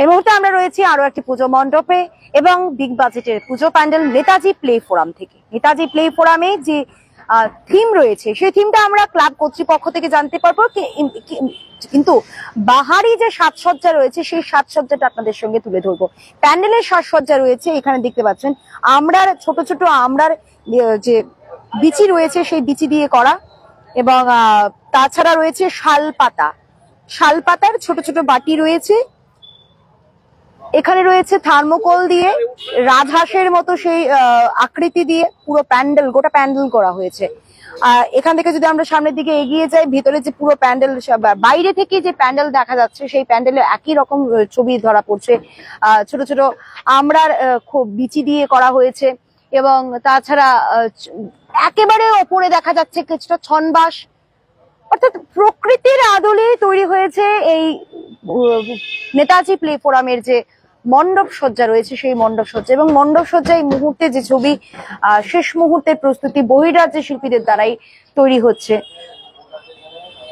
এই মুহূর্তে আমরা রয়েছি আরো একটি পুজো মণ্ডপে এবং বিগ বাজেটের পুজো প্যান্ডেল নেতাজি প্লে ফোরাম থেকে। নেতাজি প্লে ফোরামে যে থিম রয়েছে সেই থিমটা আমরা ক্লাব কর্তৃপক্ষ থেকে জানতে পারবো, কিন্তু বাহারি যে সাজসজ্জা রয়েছে সেই সাজসজ্জাটা আপনাদের সঙ্গে তুলে ধরবো। প্যান্ডেলের সাজসজ্জা রয়েছে এখানে দেখতে পাচ্ছেন আমরার ছোট ছোট আমরার যে বিচি রয়েছে সেই বিচি দিয়ে করা, এবং তাছাড়া রয়েছে শালপাতার ছোট ছোট বাটি রয়েছে। এখানে রয়েছে থার্মোকল দিয়ে রাজহাঁসের মতো সেই আকৃতি দিয়ে পুরো প্যান্ডেল, গোটা প্যান্ডেল করা হয়েছে। এখান থেকে যদি আমরা সামনের দিকে এগিয়ে যাই, ভিতরে যে পুরো প্যান্ডেল, বাইরে থেকে যে প্যান্ডেল দেখা যাচ্ছে সেই প্যান্ডেলে একই রকম ছবি ধরা পড়ছে। ছোট ছোট আমরার খুব বিচি দিয়ে করা হয়েছে, এবং তাছাড়া একেবারে ওপরে দেখা যাচ্ছে কিছুটা ছনবাস, অর্থাৎ প্রকৃতির আদলে তৈরি হয়েছে এই নেতাজি প্লে ফোরামের যে মণ্ডপ সজ্জা রয়েছে সেই মণ্ডপ সজ্জা। এবং মণ্ডপ সজ্জা এই মুহূর্তে যে ছবি, শেষ মুহূর্তের প্রস্তুতি বহিরাজ্যের শিল্পীদের দ্বারাই তৈরি হচ্ছে।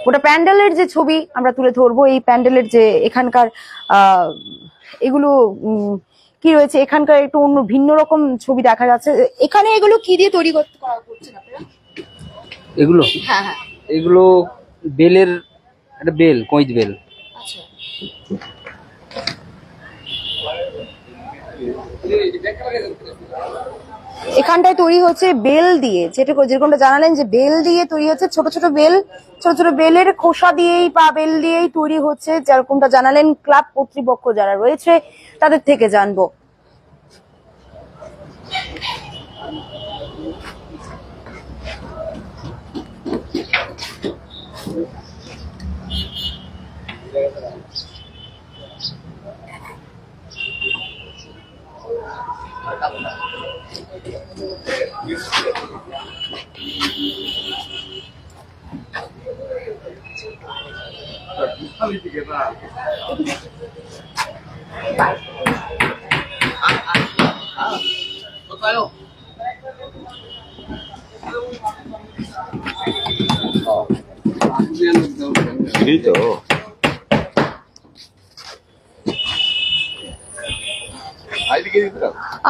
ওটা প্যান্ডেলের যে ছবি আমরা তুলে ধরবো, এই প্যান্ডেলের যে এখানকার এগুলো কি রয়েছে, এখানকার একটু অন্য ভিন্ন রকম ছবি দেখা যাচ্ছে। এখানে এগুলো কি দিয়ে তৈরি করছেন আপনারা? এগুলো এগুলো বেলের একটা বেল, কইজ বেল। আচ্ছা, এখানটায় তৈরি হচ্ছে বেল দিয়ে, যেরকমটা জানালেন যে বেল দিয়ে তৈরি হচ্ছে। ছোট ছোট বেলের খোসা দিয়েই বা বেল দিয়েই তৈরি হচ্ছে, যেরকমটা জানালেন ক্লাব কর্তৃপক্ষ যারা রয়েছে তাদের থেকে জানবো।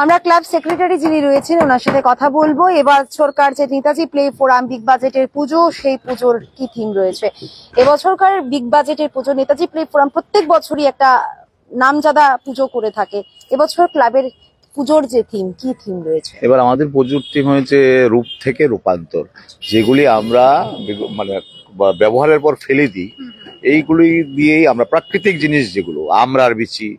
আমরা ক্লাব সেক্রেটারি যিনি রয়েছেন ওনার সাথে কথা বলবো। এবার সরকার যে নেতাজি প্লে ফোরাম বিগ বাজেটের পুজো, সেই পুজোর কি থিম রয়েছে এবছরকার বিগ বাজেটের পুজো? নেতাজি প্লে ফোরাম প্রত্যেক বছরই একটা নামজাদা পুজো করে থাকে, এবছর ক্লাবের পুজোর যে থিম, কি থিম রয়েছে? এবার আমাদের পুজোর থিম হয়েছে রূপ থেকে রূপান্তর। যেগুলি আমরা মানে ব্যবহারের পর ফেলে দিই, এইগুলি দিয়েই আমরা প্রাকৃতিক জিনিস, যেগুলো আমরার বিচি,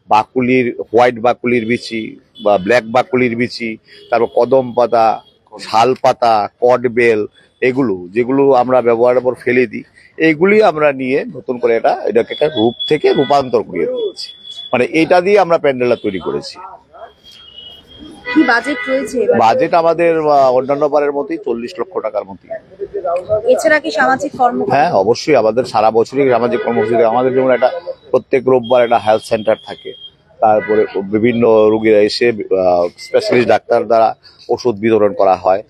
বাকুলির, হোয়াইট বাকুলির বিচি বা ব্ল্যাক বাকুলির বিচি, তারপর কদম পাতা, শাল পাতা, কটবেল, এগুলো যেগুলো আমরা ব্যবহারের পর ফেলে দিই, এইগুলি আমরা নিয়ে নতুন করে এটাকে একটা রূপ থেকে রূপান্তর করিয়ে দিয়েছি। মানে এইটা দিয়ে আমরা প্যান্ডেলটা তৈরি করেছি। কি বাজেট রয়েছে? বাজেট আমাদের অন্যান্য বারের মতোই 40 লক্ষ টাকার মতোই। এছাড়া কি সামাজিক কর্মসূচি? হ্যাঁ, অবশ্যই আমাদের সারা বছরই সামাজিক কর্মসূচি। আমাদের যেমন একটা প্রত্যেক রোববার একটা হেলথ সেন্টার থাকে, তারপরে বিভিন্ন রোগীরা এসে স্পেশালিস্ট ডাক্তার দ্বারা ওষুধ বিতরণ করা হয়,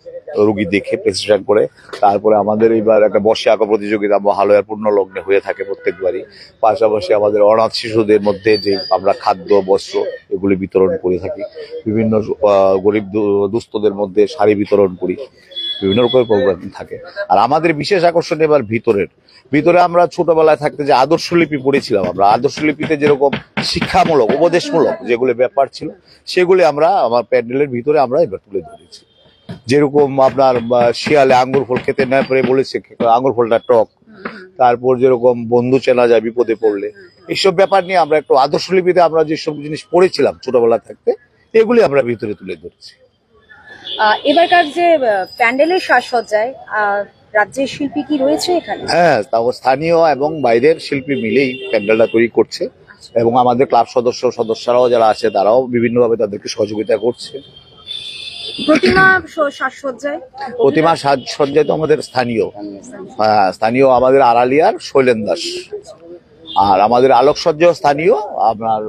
রোগী দেখে প্রেসক্রিপশন করে। তারপরে আমাদের এইবার একটা বর্ষে আঁকা প্রতিযোগিতা মহালয়ার পূর্ণ লগ্নে হয়ে থাকে প্রত্যেকবারই। পাশাপাশি আমাদের অনাথ শিশুদের মধ্যে যে আমরা খাদ্য, বস্ত্র এগুলি বিতরণ করে থাকি। বিভিন্ন গরিব দুস্থদের মধ্যে শাড়ি বিতরণ করি। বিভিন্ন রকমের প্রোগ্রাম থাকে। আর আমাদের বিশেষ আকর্ষণ এবার ভিতরে আমরা ছোটবেলায় থাকতে যে আদর্শলিপি পড়েছিলাম, আমরা আদর্শলিপিতে যেরকম শিক্ষামূলক, উপদেশমূলক যেগুলো ব্যাপার ছিল, সেগুলি আমরা আমার প্যান্ডেলের ভিতরে আমরা এবার তুলে ধরেছি। যেরকম আপনার শিয়ালে আঙ্গুর ফল খেতে না পেরে বলেছে আঙ্গুর ফলটা টক, তারপর যেরকম বন্ধু চেনা যায় বিপদে পড়লে, এইসব ব্যাপার নিয়ে আমরা একটু আদর্শলিপিতে আমরা যেসব জিনিস পড়েছিলাম ছোটবেলা থাকতে, এগুলি আমরা ভিতরে তুলে ধরেছি। এবারকার যে প্যান্ডেলের সাজসজ্জায় রাজ্যের শিল্পী কি রয়েছে এখানে? হ্যাঁ, তাও স্থানীয় এবং বাইরের শিল্পী মিলেই প্যান্ডেলটা তৈরি করছে, এবং আমাদের ক্লাব সদস্যরাও যারা আছে তারাও বিভিন্নভাবে তাদেরকে সহযোগিতা করছে। প্রতিমা সাজসজ্জায় তো আমাদের স্থানীয় আমাদের আড়ালিয়ার শৈলেন দাস, আর আমাদের আলোকসজ্জা স্থানীয় আপনার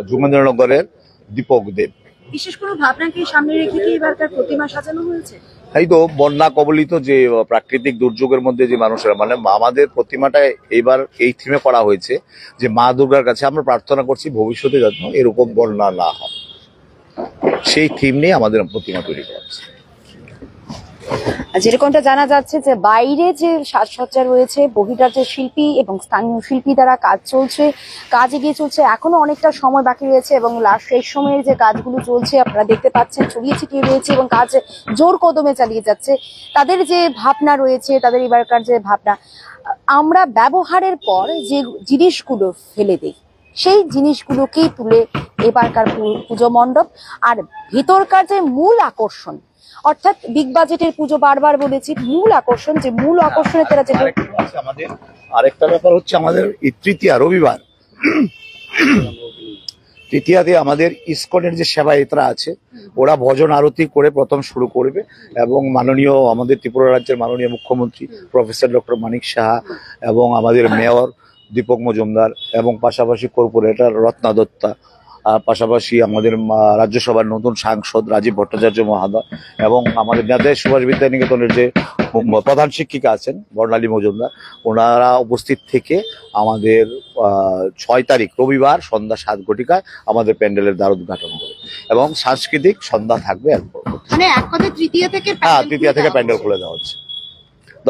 যুগেন্দ্রনগরের দীপক দেব। বিশেষ কোনো ভাবনা কি সামনে রেখে কি এবারকার প্রতিমা সাজানো হয়েছে? এই তো বন্যা কবলিত যে প্রাকৃতিক দুর্যোগের মধ্যে যে মানুষেরা, মানে আমাদের প্রতিমাটা এইবার এই থিমে করা হয়েছে যে মা দুর্গার কাছে আমরা প্রার্থনা করছি ভবিষ্যতে যেন এরকম বন্যা না হয়, সেই থিম নিয়ে আমাদের প্রতিমা তৈরি করা হচ্ছে। যেরকমটা জানা যাচ্ছে যে বাইরে যে সাজসজ্জা রয়েছে, বহিরাজ্যের শিল্পী এবং স্থানীয় শিল্পী দ্বারা কাজ চলছে, কাজ এগিয়ে চলছে, এখনো অনেকটা সময় বাকি রয়েছে এবং লাস্ট শেষ সময়ের যে কাজগুলো চলছে আপনারা দেখতে পাচ্ছেন ছড়িয়ে ছিটিয়ে রয়েছে এবং কাজ জোর কদমে চালিয়ে যাচ্ছে। তাদের যে ভাবনা রয়েছে, তাদের এবারকার যে ভাবনা, আমরা ব্যবহারের পর যে জিনিসগুলো ফেলে দিই সেই জিনিসগুলোকেই তুলে এবারকার পুজো মণ্ডপ আর ভেতরকার যে মূল আকর্ষণ, অর্থাৎ বিগ বাজেটের পুজো, বারবার বলেছি মূল আকর্ষণ, যে মূল আকর্ষণে তারা যেটা আমাদের আরেকটা ব্যাপার হচ্ছে আমাদের তৃতীয়া রবিবার, তৃতীয়াতে আমাদের ইসকনের যে সেবায়েতরা আছে ওরা ভজন আরতি করে প্রথম শুরু করবে এবং মাননীয় আমাদের ত্রিপুরা রাজ্যের মাননীয় মুখ্যমন্ত্রী প্রফেসর ডক্টর মানিক সাহা এবং আমাদের মেয়র দীপক মজুমদার এবং পাশাপাশি কর্পোরেটর রত্না দত্তা, পাশাপাশি আমাদের রাজ্যসভার নতুন সাংসদ রাজীব ভট্টাচার্য মহোদয় এবং আমাদের নেতায় সুভাষ বিদ্যানিকেতনের যে প্রধান শিক্ষিকা আছেন বর্ণালী মজুমদার, ওনারা উপস্থিত থেকে আমাদের 6 তারিখ রবিবার সন্ধ্যা 7 ঘটিকায় আমাদের প্যান্ডেলের দ্বার উদ্ঘাটন করে এবং সাংস্কৃতিক সন্ধ্যা থাকবে। মানে এক কথায় তৃতীয়া থেকে প্যান্ডেল খুলে দেওয়া হচ্ছে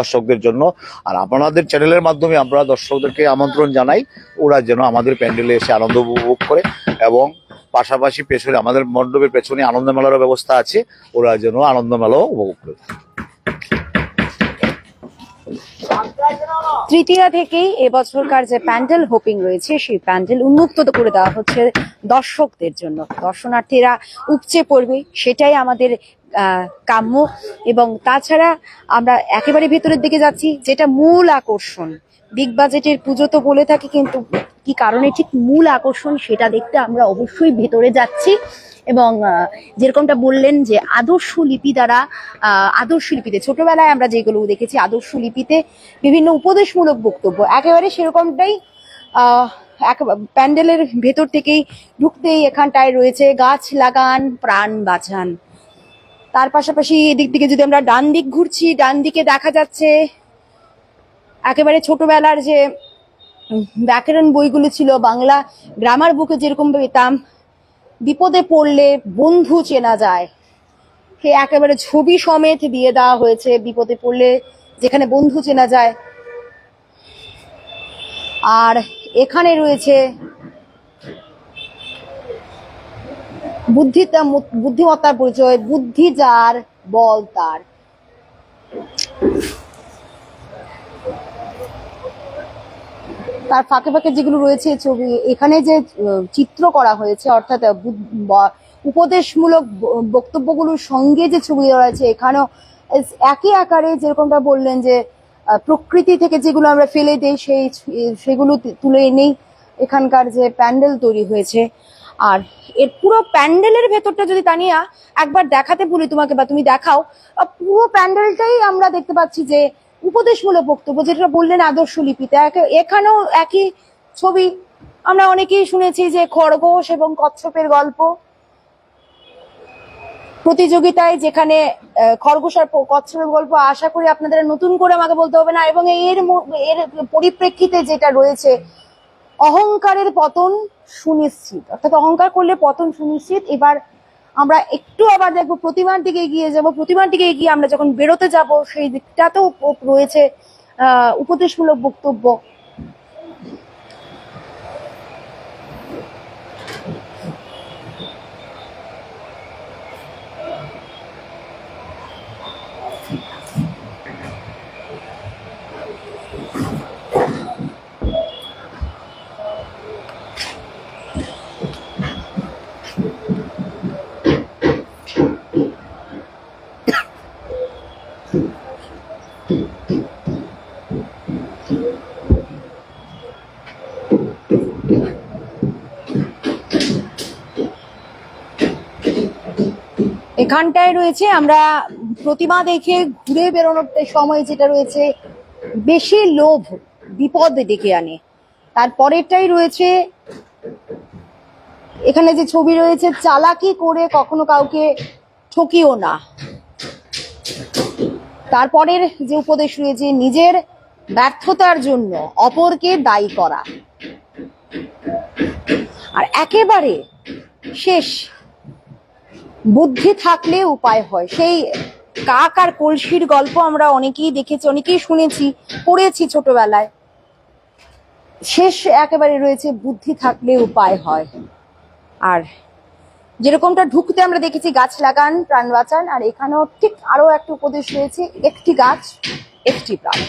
দর্শকদের জন্য। আর আপনাদের চ্যানেলের মাধ্যমে আমরা দর্শকদেরকে আমন্ত্রণ জানাই ওরা যেন আমাদের প্যান্ডেলে এসে আনন্দ উপভোগ করে এবং পাশাপাশি পেছনে আমাদের মণ্ডপের পেছনে আনন্দ মেলারও ব্যবস্থা আছে, ওরা যেন আনন্দ মেলাও উপভোগ করে। তৃতীয়া থেকেই এবছরকার যে প্যান্ডেল হোপিং রয়েছে সেই প্যান্ডেল উন্মুক্ত করে দেওয়া হচ্ছে দর্শকদের জন্য, দর্শনার্থীরা উপচে পড়বে সেটাই আমাদের কাম্য। এবং তাছাড়া আমরা একেবারে ভেতরের দিকে যাচ্ছি, যেটা মূল আকর্ষণ। বিগ বাজেটের পুজো তো বলে থাকি, কিন্তু কি কারণে ঠিক মূল আকর্ষণ সেটা দেখতে আমরা অবশ্যই ভেতরে যাচ্ছি। এবং যেরকমটা বললেন যে আদর্শ লিপি দ্বারা, আদর্শ লিপিতে ছোটবেলায় আমরা যেগুলো দেখেছি আদর্শ লিপিতে বিভিন্ন উপদেশমূলক বক্তব্য, একেবারে সেরকমটাই প্যান্ডেলের ভেতর থেকেই ঢুকতেই এখানটায় রয়েছে গাছ লাগান প্রাণ বাঁচান। তার পাশাপাশি এদিক থেকে যদি আমরা ডান দিক ঘুরছি, ডান দিকে দেখা যাচ্ছে একেবারে ছোটবেলার যে ব্যাকরণ বইগুলো ছিল, বাংলা গ্রামার বুকে যেরকম পেতাম, বিপদে পড়লে বন্ধু চেনা যায়, সে একেবারে ছবি সমেত দিয়ে দেওয়া হয়েছে। বিপদে পড়লে যেখানে বন্ধু চেনা যায়। আর এখানে রয়েছে বুদ্ধিমত্তার পরিচয়, বুদ্ধি যার বল তার। তার ফাঁকে ফাঁকে যেগুলো রয়েছে ছবি, এখানে যে চিত্র করা হয়েছে, অর্থাৎ উপদেশমূলক বক্তব্যগুলোর সঙ্গে যে ছবি রয়েছে এখানেও একই আকারে, যেরকমটা বললেন যে প্রকৃতি থেকে যেগুলো আমরা ফেলে দিই সেগুলো তুলে এনেই এখানকার যে প্যান্ডেল তৈরি হয়েছে। আর এর পুরো প্যান্ডেলের ভেতরটা যদি তানিয়া একবার দেখাতে বলি তোমাকে, বা তুমি দেখাও, পুরো প্যান্ডেলটাই আমরা দেখতে পাচ্ছি যে উপদেশমূলক বক্তব্য, যেটা বললেন আদর্শ লিপিতে। এখানেও একই ছবি। আমরা অনেকেই শুনেছি যে খরগোশ এবং কচ্ছপের গল্প প্রতিযোগিতায়, যেখানে খরগোশ আর কচ্ছপের গল্প, আশা করি আপনাদের নতুন করে আমাকে বলতে হবে না। এবং এর পরিপ্রেক্ষিতে যেটা রয়েছে, অহংকারের পতন সুনিশ্চিত, অর্থাৎ অহংকার করলে পতন সুনিশ্চিত। এবার আমরা একটু আবার দেখবো প্রতিমার দিকে এগিয়ে যাব। প্রতিমার দিকে এগিয়ে আমরা যখন বেরোতে যাব সেই দিকটাতেও রয়েছে উপদেশমূলক বক্তব্য। এখানটায় রয়েছে, আমরা প্রতিমা দেখে ঘুরে বেরোনোর সময় যেটা রয়েছে, বেশি লোভ বিপদ ডেকে আনে। তারপরেরটাই রয়েছে এখানে যে ছবি রয়েছে, চালাকি করে কখনো কাউকে ঠকিও না। তারপরের যে উপদেশ রয়েছে, নিজের ব্যর্থতার জন্য অপরকে দায়ী করা। আর একেবারে শেষ, বুদ্ধি থাকলে উপায় হয়। সেই কাক আর কলসির গল্প আমরা অনেকেই দেখেছি, অনেকেই শুনেছি, পড়েছি ছোটবেলায়। শেষ একেবারে রয়েছে, বুদ্ধি থাকলে উপায় হয়। আর যেরকমটা ঢুকতে আমরা দেখেছি গাছ লাগান প্রাণ বাঁচান, আর এখানেও ঠিক আরো একটা উপদেশ রয়েছে, একটি গাছ একটি প্রাণ।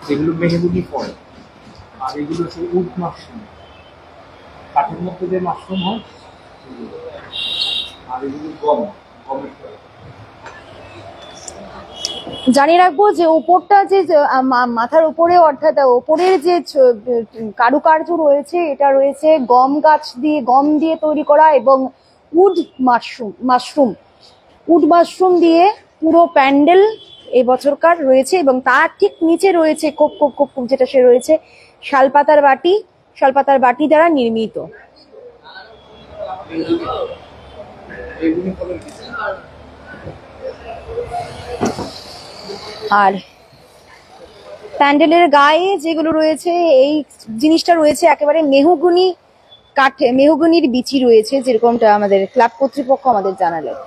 যেগুলো মেহগুনি ফল, আর এগুলো হচ্ছে উড মাশরুম, কাঠের মধ্যে যে মাশরুম হয়, আর এগুলো গমের ফল। জানিয়ে রাখবো যে উপরটা যে মাথার উপরে, অর্থাৎ উপরের যে কারুকার্য রয়েছে, এটা রয়েছে গম গাছ দিয়ে, গম দিয়ে তৈরি করা, এবং উড মাশরুম দিয়ে পুরো প্যান্ডেল এবছরকার রয়েছে। এবং তার ঠিক নিচে রয়েছে কোপ যেটা সে রয়েছে শালপাতার বাটি দ্বারা নির্মিত। আর প্যান্ডেলের গায়ে যেগুলো রয়েছে, এই জিনিসটা রয়েছে একেবারে মেহগনি কাঠে, মেহগনির বিচি রয়েছে, যেরকমটা আমাদের ক্লাব কর্তৃপক্ষ আমাদের জানালেন।